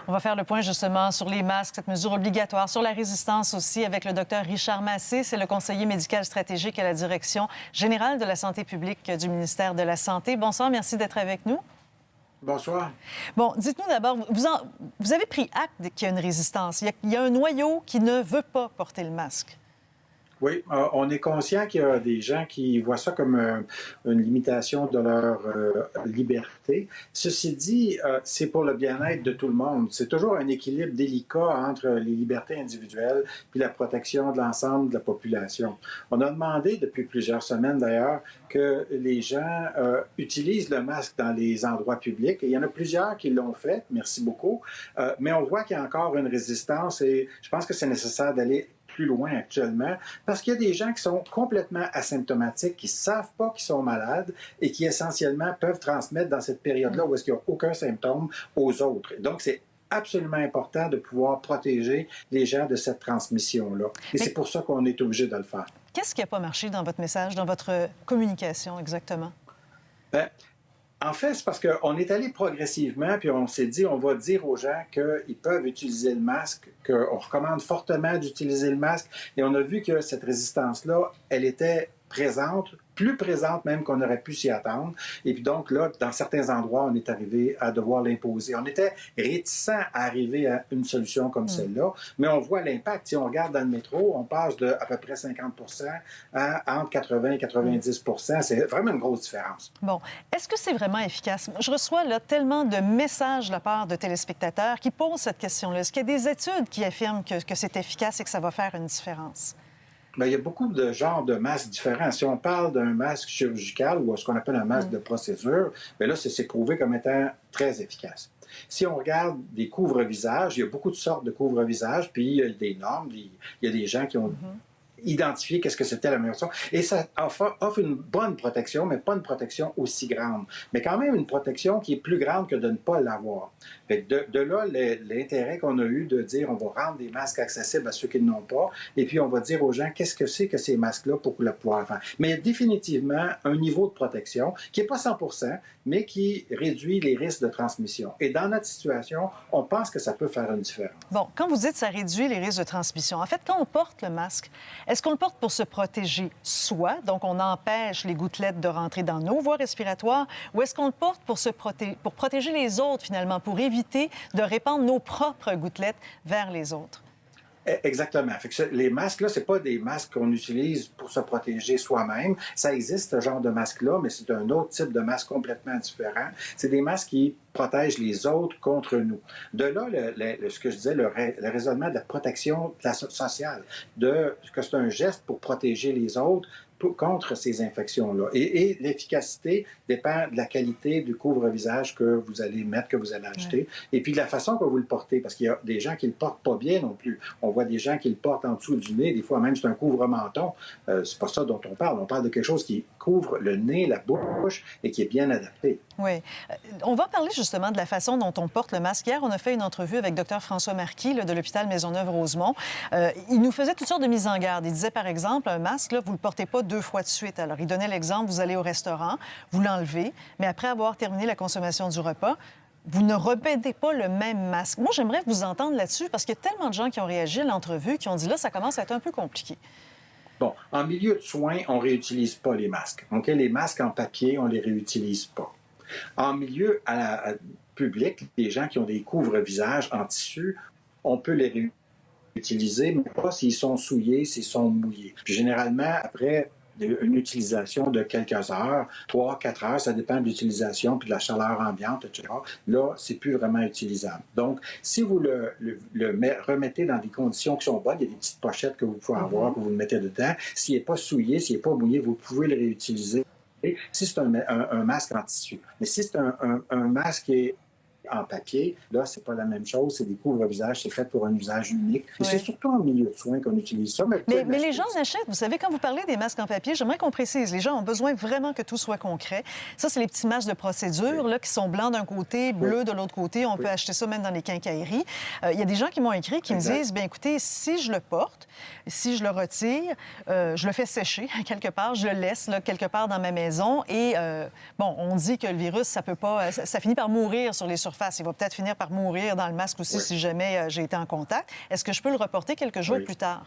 On va faire le point justement sur les masques, cette mesure obligatoire, sur la résistance aussi avec le docteur Richard Massé. C'est le conseiller médical stratégique à la Direction générale de la santé publique du ministère de la Santé. Bonsoir, merci d'être avec nous. Bonsoir. Bon, dites-nous d'abord, vous avez pris acte qu'il y a une résistance. Il y a un noyau qui ne veut pas porter le masque. Oui, on est conscient qu'il y a des gens qui voient ça comme une limitation de leur liberté. Ceci dit, c'est pour le bien-être de tout le monde. C'est toujours un équilibre délicat entre les libertés individuelles puis la protection de l'ensemble de la population. On a demandé depuis plusieurs semaines d'ailleurs que les gens utilisent le masque dans les endroits publics. Et il y en a plusieurs qui l'ont fait, merci beaucoup, mais on voit qu'il y a encore une résistance et je pense que c'est nécessaire d'aller plus loin actuellement, parce qu'il y a des gens qui sont complètement asymptomatiques, qui ne savent pas qu'ils sont malades et qui essentiellement peuvent transmettre dans cette période-là où est-ce qu'il n'y a aucun symptôme aux autres. Donc, c'est absolument important de pouvoir protéger les gens de cette transmission-là. Et c'est pour ça qu'on est obligé de le faire. Qu'est-ce qui n'a pas marché dans votre message, dans votre communication exactement? Bien, en fait, c'est parce qu'on est allé progressivement, puis on s'est dit, on va dire aux gens qu'ils peuvent utiliser le masque, qu'on recommande fortement d'utiliser le masque, et on a vu que cette résistance-là, elle était présente, plus présente même qu'on aurait pu s'y attendre. Et puis donc là, dans certains endroits, on est arrivé à devoir l'imposer. On était réticent à arriver à une solution comme celle-là, mais on voit l'impact. Si on regarde dans le métro, on passe de à peu près 50 à entre 80 et 90 C'est vraiment une grosse différence. Bon. Est-ce que c'est vraiment efficace? Je reçois là tellement de messages de la part de téléspectateurs qui posent cette question-là. Est-ce qu'il y a des études qui affirment que c'est efficace et que ça va faire une différence? Bien, il y a beaucoup de genres de masques différents. Si on parle d'un masque chirurgical ou ce qu'on appelle un masque de procédure, bien là, c'est prouvé comme étant très efficace. Si on regarde des couvre-visages, il y a beaucoup de sortes de couvre-visages, puis il y a des normes, il y a des gens qui ont identifier qu'est-ce que c'était la meilleure option. Et ça offre une bonne protection, mais pas une protection aussi grande. Mais quand même une protection qui est plus grande que de ne pas l'avoir. De là, l'intérêt qu'on a eu de dire on va rendre des masques accessibles à ceux qui n'en ont pas, et puis on va dire aux gens qu'est-ce que c'est que ces masques-là pour le pouvoir faire. Mais il y a définitivement un niveau de protection qui n'est pas 100%, mais qui réduit les risques de transmission. Et dans notre situation, on pense que ça peut faire une différence. Bon, quand vous dites que ça réduit les risques de transmission, en fait, quand on porte le masque, est-ce qu'on le porte pour se protéger soi, donc on empêche les gouttelettes de rentrer dans nos voies respiratoires, ou est-ce qu'on le porte pour pour protéger les autres, finalement, pour éviter de répandre nos propres gouttelettes vers les autres? Exactement. Fait que les masques, là, c'est pas des masques qu'on utilise pour se protéger soi-même. Ça existe, ce genre de masque-là, mais c'est un autre type de masque complètement différent. C'est des masques qui protègent les autres contre nous. De là, ce que je disais, le raisonnement de la protection sociale, que c'est un geste pour protéger les autres contre ces infections-là. Et l'efficacité dépend de la qualité du couvre-visage que vous allez mettre, que vous allez acheter, et puis de la façon que vous le portez, parce qu'il y a des gens qui ne le portent pas bien non plus. On voit des gens qui le portent en dessous du nez, des fois même c'est un couvre-menton. C'est pas ça dont on parle. On parle de quelque chose qui couvre le nez, la bouche, et qui est bien adapté. Oui. On va parler justement de la façon dont on porte le masque. Hier, on a fait une entrevue avec Dr François Marquis de l'hôpital Maisonneuve-Rosemont. Il nous faisait toutes sortes de mises en garde. Il disait, par exemple, un masque, là, vous ne le portez pas 2 fois de suite. Alors, il donnait l'exemple, vous allez au restaurant, vous l'enlevez, mais après avoir terminé la consommation du repas, vous ne remettez pas le même masque. Moi, j'aimerais vous entendre là-dessus parce qu'il y a tellement de gens qui ont réagi à l'entrevue qui ont dit, là, ça commence à être un peu compliqué. Bon, en milieu de soins, on ne réutilise pas les masques. OK? Les masques en papier, on ne les réutilise pas. En milieu public, les gens qui ont des couvre-visages en tissu, on peut les réutiliser, mais pas s'ils sont souillés, s'ils sont mouillés. Puis généralement, après une utilisation de quelques heures, 3-4 heures, ça dépend de l'utilisation puis de la chaleur ambiante, etc. Là, c'est plus vraiment utilisable. Donc, si vous le remettez dans des conditions qui sont bonnes, il y a des petites pochettes que vous pouvez avoir, que vous le mettez dedans. S'il n'est pas souillé, s'il n'est pas mouillé, vous pouvez le réutiliser. Si c'est un masque en tissu. Mais si c'est un masque qui est en papier, là, c'est pas la même chose. C'est des couvre-visages, c'est fait pour un usage unique. Et c'est surtout en milieu de soins qu'on utilise ça. Mais les gens l'achètent. Vous savez, quand vous parlez des masques en papier, j'aimerais qu'on précise. Les gens ont besoin vraiment que tout soit concret. Ça, c'est les petits masques de procédure là, qui sont blancs d'un côté, bleus de l'autre côté. On peut acheter ça même dans les quincailleries. Il y a des gens qui m'ont écrit, qui me disent, bien écoutez, si je le porte, si je le retire, je le fais sécher quelque part, je le laisse là, quelque part dans ma maison et, bon, on dit que le virus, ça peut pas... Ça finit par mourir sur les surfaces surface. Il va peut-être finir par mourir dans le masque aussi Oui. si jamais j'ai été en contact. Est-ce que je peux le reporter quelques jours Oui. plus tard?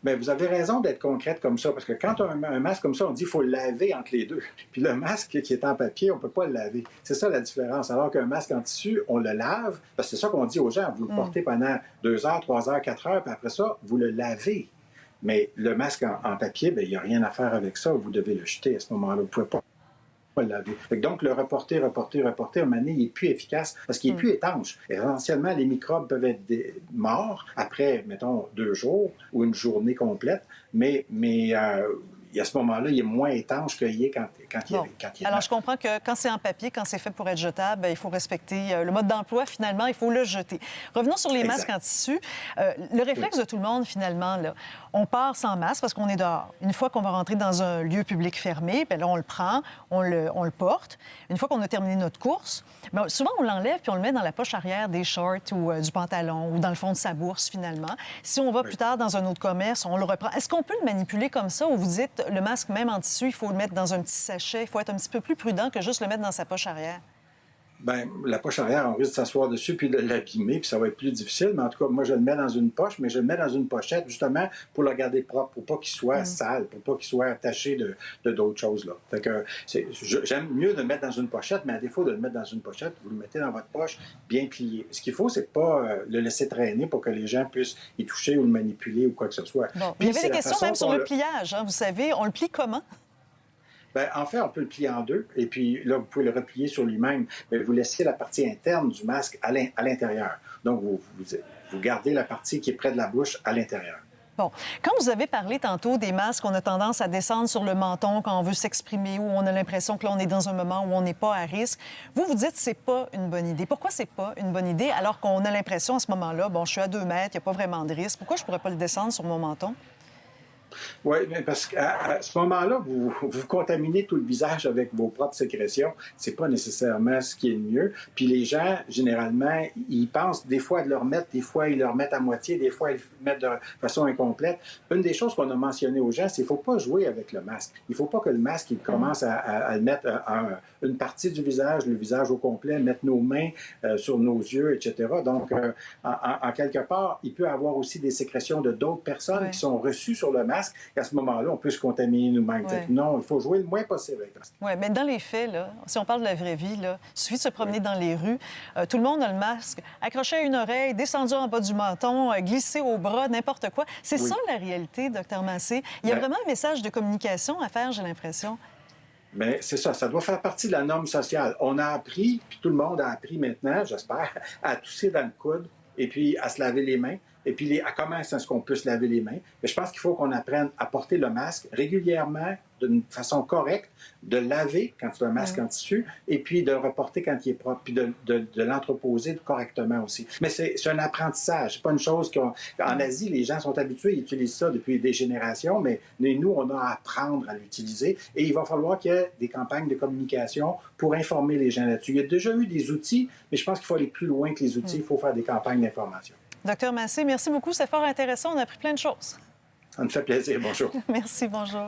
Bien, vous avez raison d'être concrète comme ça, parce que quand on a un masque comme ça, on dit qu'il faut le laver entre les deux. Puis le masque qui est en papier, on ne peut pas le laver. C'est ça la différence. Alors qu'un masque en tissu, on le lave, parce que c'est ça qu'on dit aux gens. Vous le portez pendant 2 heures, 3 heures, 4 heures, puis après ça, vous le lavez. Mais le masque en papier, bien, il n'y a rien à faire avec ça. Vous devez le jeter à ce moment-là. Vous ne pouvez pas le laver. Donc, le reporter, à un moment donné, il n'est plus efficace parce qu'il n'est plus étanche. Essentiellement, les microbes peuvent être morts après, mettons, 2 jours ou une journée complète, mais à ce moment-là, il est moins étanche qu'il est quand il est Alors, je comprends que quand c'est en papier, quand c'est fait pour être jetable, il faut respecter le mode d'emploi. Finalement, il faut le jeter. Revenons sur les masques en tissu. Le réflexe de tout le monde, finalement, là, on part sans masque parce qu'on est dehors. Une fois qu'on va rentrer dans un lieu public fermé, bien là, on le prend, on le porte. Une fois qu'on a terminé notre course, bien, souvent, on l'enlève puis on le met dans la poche arrière des shorts ou du pantalon ou dans le fond de sa bourse, finalement. Si on va plus tard dans un autre commerce, on le reprend. Est-ce qu'on peut le manipuler comme ça ou vous dites le masque, même en tissu, il faut le mettre dans un petit sachet, il faut être un petit peu plus prudent que juste le mettre dans sa poche arrière? Bien, la poche arrière, on risque de s'asseoir dessus puis de l'abîmer, puis ça va être plus difficile. Mais en tout cas, moi, je le mets dans une poche, mais je le mets dans une pochette, justement, pour le garder propre, pour pas qu'il soit sale, pour pas qu'il soit attaché de d'autres choses, là. Fait que j'aime mieux de le mettre dans une pochette, mais à défaut de le mettre dans une pochette, vous le mettez dans votre poche, bien plié. Ce qu'il faut, c'est pas le laisser traîner pour que les gens puissent y toucher ou le manipuler ou quoi que ce soit. Bon. Il y avait des questions même sur le pliage, hein, vous savez. On le plie comment? Bien, en fait, on peut le plier en deux, et puis là, vous pouvez le replier sur lui-même, mais vous laissez la partie interne du masque à l'intérieur. Donc, vous gardez la partie qui est près de la bouche à l'intérieur. Bon. Quand vous avez parlé tantôt des masques, on a tendance à descendre sur le menton quand on veut s'exprimer ou on a l'impression que là, on est dans un moment où on n'est pas à risque. Vous dites que c'est pas une bonne idée. Pourquoi c'est pas une bonne idée alors qu'on a l'impression à ce moment-là, bon, je suis à 2 mètres, il n'y a pas vraiment de risque. Pourquoi je pourrais pas le descendre sur mon menton? Oui, parce qu'à ce moment-là, vous contaminez tout le visage avec vos propres sécrétions. C'est pas nécessairement ce qui est le mieux. Puis les gens, généralement, ils pensent des fois de le remettre, des fois ils le remettent à moitié, des fois ils le mettent de façon incomplète. Une des choses qu'on a mentionné aux gens, c'est qu'il ne faut pas jouer avec le masque. Il ne faut pas que le masque il commence à le mettre une partie du visage, le visage au complet, mettre nos mains sur nos yeux, etc. Donc, en quelque part, il peut y avoir aussi des sécrétions de d'autres personnes qui sont reçues sur le masque. Et à ce moment-là, on peut se contaminer nous-mêmes. Non, il faut jouer le moins possible avec le masque. Oui, mais dans les faits, là, si on parle de la vraie vie, là, il suffit de se promener dans les rues. Tout le monde a le masque, accroché à une oreille, descendu en bas du menton, glissé au bras, n'importe quoi. C'est ça la réalité, Dr Massé. Il y a vraiment un message de communication à faire, j'ai l'impression. Bien, c'est ça. Ça doit faire partie de la norme sociale. On a appris, puis tout le monde a appris maintenant, j'espère, à tousser dans le coude et puis à se laver les mains. Et puis, à comment est-ce qu'on peut se laver les mains? Mais je pense qu'il faut qu'on apprenne à porter le masque régulièrement, d'une façon correcte, de laver quand c'est un masque en tissu, et puis de le reporter quand il est propre, puis de l'entreposer correctement aussi. Mais c'est un apprentissage. C'est pas une chose qu'en Asie, les gens sont habitués, ils utilisent ça depuis des générations, mais nous, on a à apprendre à l'utiliser. Et il va falloir qu'il y ait des campagnes de communication pour informer les gens là-dessus. Il y a déjà eu des outils, mais je pense qu'il faut aller plus loin que les outils. Il faut faire des campagnes d'information. Docteur Massé, merci beaucoup. C'est fort intéressant. On a appris plein de choses. Ça me fait plaisir. Bonjour. Merci, bonjour.